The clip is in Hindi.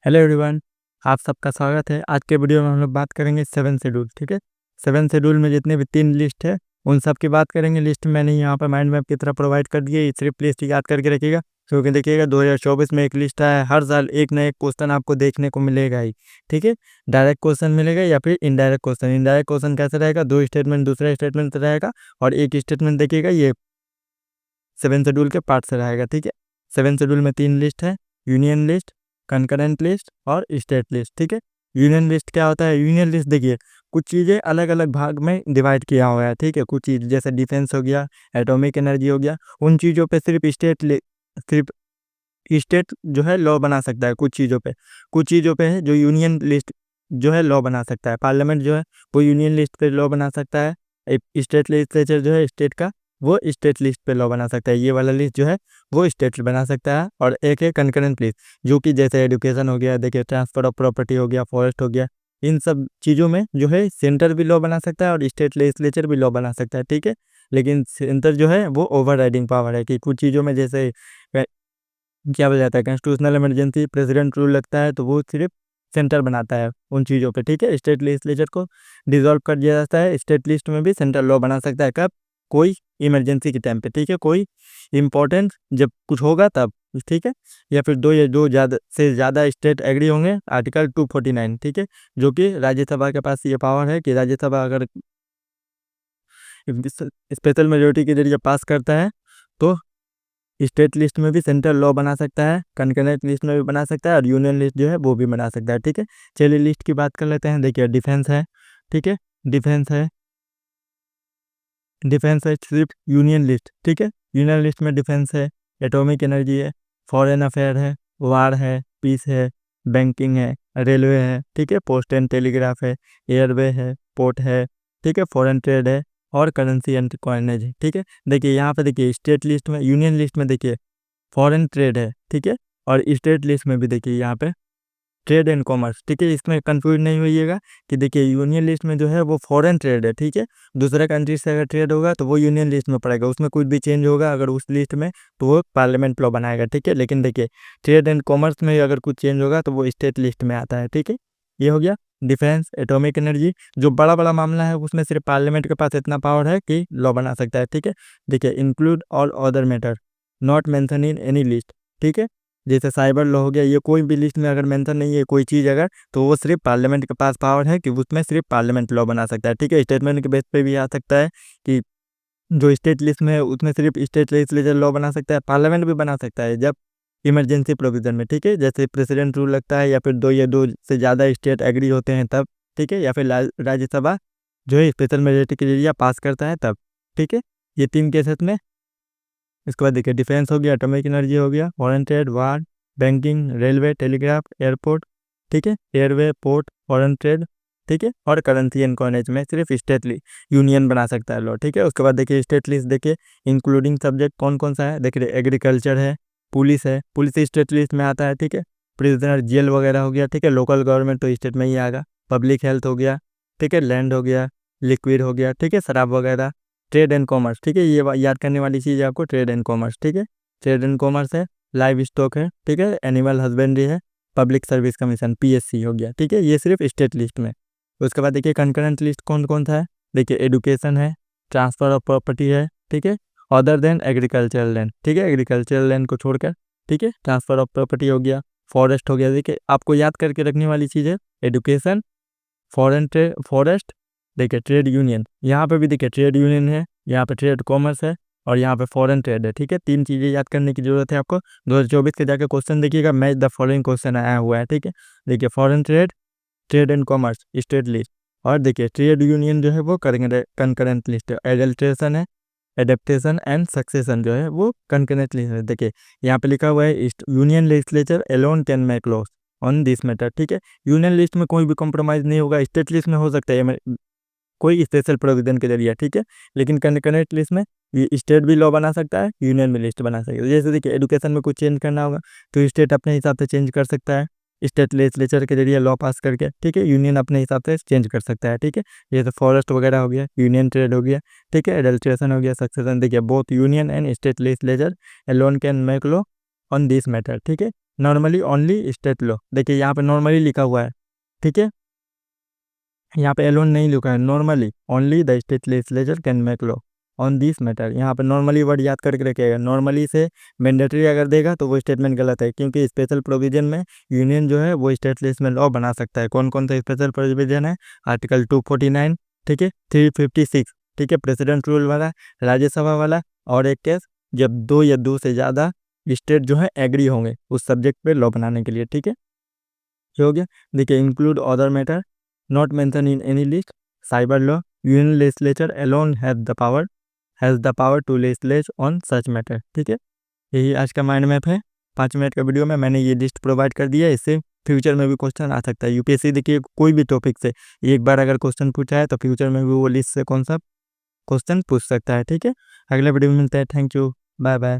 Hello everyone. आप सबका स्वागत है। आज के वीडियो में हम लोग बात करेंगे 7 शेड्यूल। ठीक है, 7 शेड्यूल में जितने भी 3 लिस्ट है उन सब की बात करेंगे। लिस्ट मैंने यहाँ पर माइंड मैप की तरह प्रोवाइड कर दी है, सिर्फ लिस्ट याद करके रखिएगा, क्योंकि देखिएगा 2024 में एक लिस्ट आया है। हर साल एक ना एक क्वेश्चन आपको देखने को मिलेगा ही। ठीक है, डायरेक्ट क्वेश्चन मिलेगा या फिर इनडायरेक्ट क्वेश्चन। इनडायरेक्ट क्वेश्चन कैसे रहेगा, दो स्टेटमेंट दूसरा स्टेटमेंट रहेगा और एक स्टेटमेंट देखिएगा ये 7 शेड्यूल के पार्ट से रहेगा। ठीक है, 7 शेड्यूल में 3 लिस्ट है, यूनियन लिस्ट, कंकरेंट लिस्ट और स्टेट लिस्ट। ठीक है, यूनियन लिस्ट क्या होता है? यूनियन लिस्ट देखिए कुछ चीज़ें अलग अलग भाग में डिवाइड किया हुआ है। ठीक है, कुछ चीज़ जैसे डिफेंस हो गया, एटॉमिक एनर्जी हो गया, उन चीज़ों पे सिर्फ स्टेट जो है लॉ बना सकता है। कुछ चीज़ों पे है जो यूनियन लिस्ट जो है लॉ बना सकता है। पार्लियामेंट जो है वो यूनियन लिस्ट पे लॉ बना सकता है। स्टेट लेजिस्लेचर जो है स्टेट का वो स्टेट लिस्ट पे लॉ बना सकता है। ये वाला लिस्ट जो है वो स्टेट बना सकता है। और एक है कंकरेंट लिस्ट, जो कि जैसे एजुकेशन हो गया, देखिए ट्रांसफर ऑफ प्रॉपर्टी हो गया, फॉरेस्ट हो गया, इन सब चीज़ों में जो है सेंटर भी लॉ बना सकता है और स्टेट लेजिस्लेचर भी लॉ बना सकता है। ठीक है, लेकिन सेंटर जो है वो ओवर राइडिंग पावर है कि कुछ चीज़ों में जैसे क्या बोला जाता है, कॉन्स्टिट्यूशनल इमरजेंसी, प्रेसिडेंट रूल लगता है तो वो सिर्फ सेंटर बनाता है उन चीज़ों पे। ठीक है, स्टेट लेजिस्लेचर को डिसॉल्व कर दिया जाता है। स्टेट लिस्ट में भी सेंट्रल लॉ बना सकता है, कब? कोई इमरजेंसी के टाइम पे। ठीक है, कोई इम्पोर्टेंट जब कुछ होगा तब। ठीक है, या फिर दो या दो ज़्यादा से ज़्यादा स्टेट एग्री होंगे, आर्टिकल 249। ठीक है, जो कि राज्यसभा के पास ये पावर है कि राज्यसभा अगर स्पेशल मेजोरिटी के जरिए पास करता है तो स्टेट लिस्ट में भी सेंट्रल लॉ बना सकता है, कंकरेंट लिस्ट में भी बना सकता है और यूनियन लिस्ट जो है वो भी बना सकता है। ठीक है, चलिए लिस्ट की बात कर लेते हैं। देखिए डिफेंस है। ठीक है, डिफेंस है, डिफेंस है सिर्फ यूनियन लिस्ट। ठीक है, यूनियन लिस्ट में डिफेंस है, एटॉमिक एनर्जी है, फॉरेन अफेयर है, वार है, पीस है, बैंकिंग है, रेलवे है। ठीक है, पोस्ट एंड टेलीग्राफ है, एयरवे है, पोर्ट है। ठीक है, फॉरेन ट्रेड है और करेंसी एंड कॉइनेज है। ठीक है, देखिए यहाँ पे देखिए स्टेट लिस्ट में, यूनियन लिस्ट में देखिए फॉरेन ट्रेड है। ठीक है, और स्टेट लिस्ट में भी देखिए यहाँ पे ट्रेड एंड कॉमर्स। ठीक है, इसमें कंफ्यूज नहीं होइएगा कि देखिए यूनियन लिस्ट में जो है वो फॉरेन ट्रेड है। ठीक है, दूसरे कंट्री से अगर ट्रेड होगा तो वो यूनियन लिस्ट में पड़ेगा, उसमें कुछ भी चेंज होगा अगर उस लिस्ट में तो वो पार्लियामेंट लॉ बनाएगा। ठीक है, लेकिन देखिए ट्रेड एंड कॉमर्स में अगर कुछ चेंज होगा तो वो स्टेट लिस्ट में आता है। ठीक है, ये हो गया डिफेंस, एटॉमिक एनर्जी। जो बड़ा बड़ा मामला है उसमें सिर्फ पार्लियामेंट के पास इतना पावर है कि लॉ बना सकता है। ठीक है, देखिए include all other matter not mention in any list. ठीक है, जैसे साइबर लॉ हो गया, ये कोई भी लिस्ट में अगर मेंशन नहीं है कोई चीज़ अगर, तो वो सिर्फ पार्लियामेंट के पास पावर है कि उसमें सिर्फ पार्लियामेंट लॉ बना सकता है। ठीक है, स्टेटमेंट के बेस पे भी आ सकता है कि जो स्टेट लिस्ट में है उसमें सिर्फ स्टेट लेजिस्लेचर लॉ बना सकता है, पार्लियामेंट भी बना सकता है जब इमरजेंसी प्रोविजन में। ठीक है, जैसे प्रेसिडेंट रूल लगता है या फिर दो या दो से ज़्यादा स्टेट एग्री होते हैं तब। ठीक है, या फिर राज्यसभा जो है स्पेशल मेजोरिटी के जरिए पास करता है तब। ठीक है, ये 3 केसेस में। इसके बाद देखिए डिफेंस हो गया, एटॉमिक एनर्जी हो गया, फॉरेन ट्रेड, वार, बैंकिंग, रेलवे, टेलीग्राफ, एयरपोर्ट। ठीक है, एयरवे, पोर्ट, फॉरेन ट्रेड। ठीक है, और करेंसी एंड कॉइनेज में सिर्फ स्टेट यूनियन बना सकता है लॉ। ठीक है, उसके बाद देखिए स्टेट लिस्ट देखिए इंक्लूडिंग सब्जेक्ट कौन कौन सा है। देखिए एग्रीकल्चर है, पुलिस स्टेट लिस्ट में आता है। ठीक है, प्रिजनर जेल वगैरह हो गया। ठीक है, लोकल गवर्नमेंट तो स्टेट में ही आएगा। पब्लिक हेल्थ हो गया। ठीक है, लैंड हो गया, लिक्विड हो गया। ठीक है, शराब वगैरह। Trade and commerce. ठीक है, ये याद करने वाली चीज़ है आपको, ट्रेड एंड कॉमर्स। ठीक है, ट्रेड एंड कॉमर्स है, लाइव स्टॉक है। ठीक है, एनिमल हस्बेंड्री है, पब्लिक सर्विस कमीशन पीएससी हो गया। ठीक है, ये सिर्फ स्टेट लिस्ट में। उसके बाद देखिए कंकरेंट लिस्ट कौन कौन सा है। देखिए एजुकेशन है, ट्रांसफर ऑफ प्रॉपर्टी है। ठीक है, अदर देन एग्रीकल्चरल लैंड। ठीक है, एग्रीकल्चरल लैंड को छोड़कर। ठीक है, ट्रांसफर ऑफ प्रॉपर्टी हो गया, फॉरेस्ट हो गया। देखिए आपको याद करके रखने वाली चीज़ है एजुकेशन, फॉरेन ट्रेड, फॉरेस्ट। देखिए ट्रेड यूनियन, यहाँ पे भी देखिए ट्रेड यूनियन है, यहाँ पे ट्रेड कॉमर्स है और यहाँ पे फॉरेन ट्रेड है। ठीक है, 3 चीज़ें याद करने की जरूरत है आपको। 2024 के जाके क्वेश्चन देखिएगा, मैच द फॉलोइंग क्वेश्चन आया हुआ है। ठीक है, देखिए foreign trade, trade and commerce, state list. और देखिए ट्रेड यूनियन जो है वो कंकरेंट लिस्ट है। एडल्ट्रेशन है, एडेप्टेशन एंड सक्सेशन जो है वो कंकरेंट लिस्ट है। देखिए यहाँ पे लिखा हुआ है union legislature alone can make loss on this matter. ठीक है, यूनियन लिस्ट में कोई भी कॉम्प्रोमाइज़ नहीं होगा। स्टेट लिस्ट में हो सकता है कोई स्पेशल प्रोविजन के जरिए। ठीक है, लेकिन कंकरेंट लिस्ट में ये स्टेट भी लॉ बना सकता है, यूनियन भी लिस्ट बना सकता है। जैसे देखिए एजुकेशन में कुछ चेंज करना होगा तो स्टेट अपने हिसाब से चेंज कर सकता है, स्टेट लेजिस्लेचर के जरिए लॉ पास करके। ठीक है, यूनियन अपने हिसाब से चेंज कर सकता है। ठीक है, जैसे फॉरेस्ट वगैरह हो गया, यूनियन ट्रेड हो गया। ठीक है, एडल्ट्रेशन हो गया, सक्सेशन। देखिए both union and state legislature alone can make law on this matter. ठीक है, नॉर्मली ओनली स्टेट लॉ, देखिए यहाँ पे नॉर्मली लिखा हुआ है, ठीक है, यहाँ पे एलोन नहीं लिखा है, normally only the state legislature can make law on this matter. यहाँ पे नॉर्मली वर्ड याद करके रखिएगा, नॉर्मली से मैंडेटरी अगर देगा तो वो स्टेटमेंट गलत है, क्योंकि स्पेशल प्रोविजन में यूनियन जो है वो स्टेट लिस्ट में लॉ बना सकता है। कौन कौन सा स्पेशल प्रोविजन है, आर्टिकल 249, ठीक है, 356, ठीक है, प्रेसिडेंट रूल वाला, राज्यसभा वाला, और एक केस जब 2 या 2 से ज़्यादा स्टेट जो है एग्री होंगे उस सब्जेक्ट पे लॉ बनाने के लिए, ठीक है, ये हो गया। देखिए include other matter not mention in any list, cyber law, union legislature alone has the power to legislate on such matter, ठीक है। यही आज का माइंड मैप है। 5 मिनट का वीडियो में मैंने ये लिस्ट प्रोवाइड कर दिया है, इससे फ्यूचर में भी क्वेश्चन आ सकता है। यूपीएससी देखिए कोई भी टॉपिक से एक बार अगर क्वेश्चन पूछा है तो फ्यूचर में भी वो लिस्ट से कौन सा क्वेश्चन पूछ सकता है, ठीक है। अगले वीडियो में मिलते हैं, थैंक यू, बाय बाय।